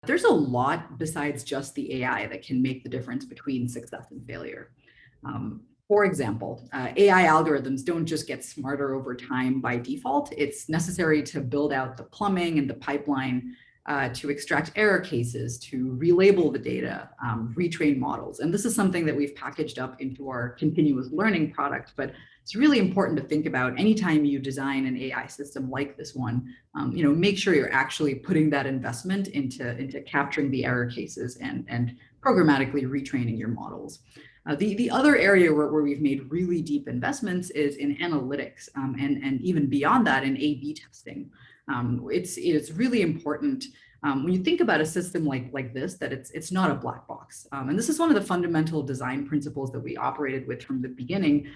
there's a lot besides just the AI that can make the difference between success and failure. For example, AI algorithms don't just get smarter over time by default. It's necessary to build out the plumbing and the pipeline to extract error cases, to relabel the data, retrain models. And this is something that we've packaged up into our continuous learning product, but it's really important to think about anytime you design an AI system like this one, make sure you're actually putting that investment into capturing the error cases and programmatically retraining your models. The other area where we've made really deep investments is in analytics and even beyond that in A/B testing. It's really important when you think about a system like this, that it's not a black box. And this is one of the fundamental design principles that we operated with from the beginning.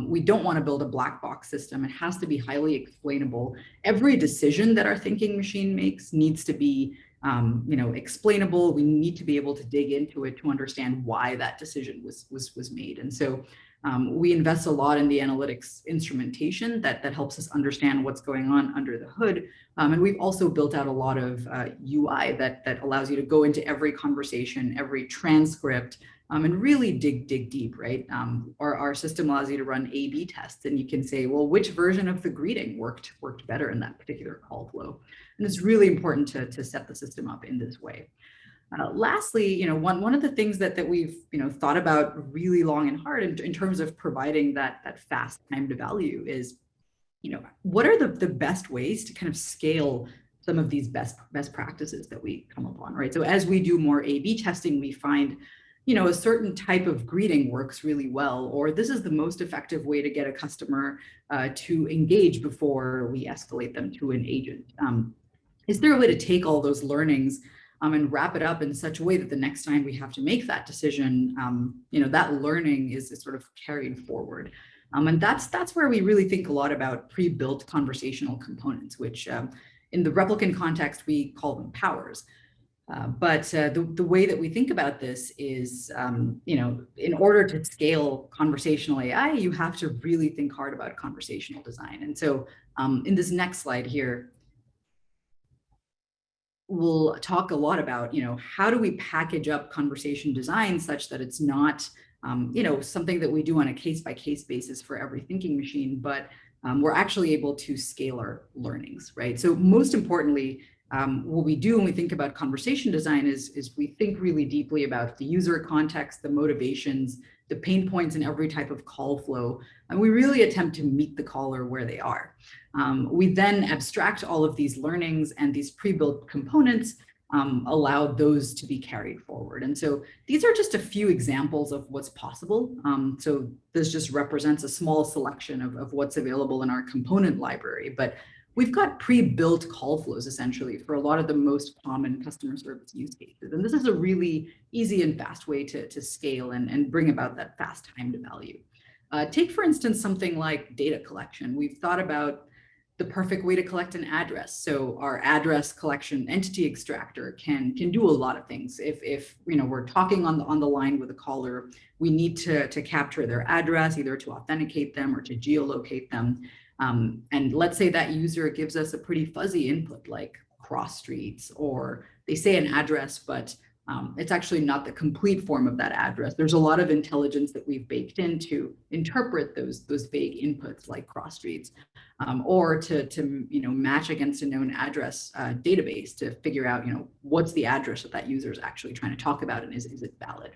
We don't want to build a black box system. It has to be highly explainable. Every decision that our thinking machine makes needs to be explainable. We need to be able to dig into it to understand why that decision was made. And so we invest a lot in the analytics instrumentation that helps us understand what's going on under the hood. And we've also built out a lot of UI that allows you to go into every conversation, every transcript, and really dig deep, right? Our system allows you to run A/B tests, and you can say, well, which version of the greeting worked better in that particular call flow? And it's really important to set the system up in this way. Lastly, one of the things that we've thought about really long and hard in terms of providing that fast time to value is, what are the best ways to kind of scale some of these best practices that we come upon, right? So as we do more A/B testing, we find a certain type of greeting works really well, or this is the most effective way to get a customer to engage before we escalate them to an agent. Is there a way to take all those learnings and wrap it up in such a way that the next time we have to make that decision, that learning is sort of carried forward? And that's where we really think a lot about pre-built conversational components, which in the replicant context, we call them powers. But the way that we think about this is, in order to scale conversational AI, you have to really think hard about conversational design. And so in this next slide here, we'll talk a lot about, how do we package up conversation design such that it's not, something that we do on a case-by-case basis for every thinking machine, but we're actually able to scale our learnings, right? So most importantly, what we do when we think about conversation design is we think really deeply about the user context, the motivations, the pain points in every type of call flow, and we really attempt to meet the caller where they are. We then abstract all of these learnings, and these pre-built components allow those to be carried forward. And so these are just a few examples of what's possible. So this just represents a small selection of what's available in our component library, but we've got pre-built call flows essentially for a lot of the most common customer service use cases. And this is a really easy and fast way to scale and bring about that fast time to value. Take, for instance, something like data collection. We've thought about the perfect way to collect an address. So our address collection entity extractor can do a lot of things. If we're talking on the line with a caller, we need to capture their address, either to authenticate them or to geolocate them. And let's say that user gives us a pretty fuzzy input like cross streets, or they say an address, but it's actually not the complete form of that address. There's a lot of intelligence that we've baked in to interpret those vague inputs like cross streets, or to match against a known address database to figure out what's the address that user is actually trying to talk about, and is it valid?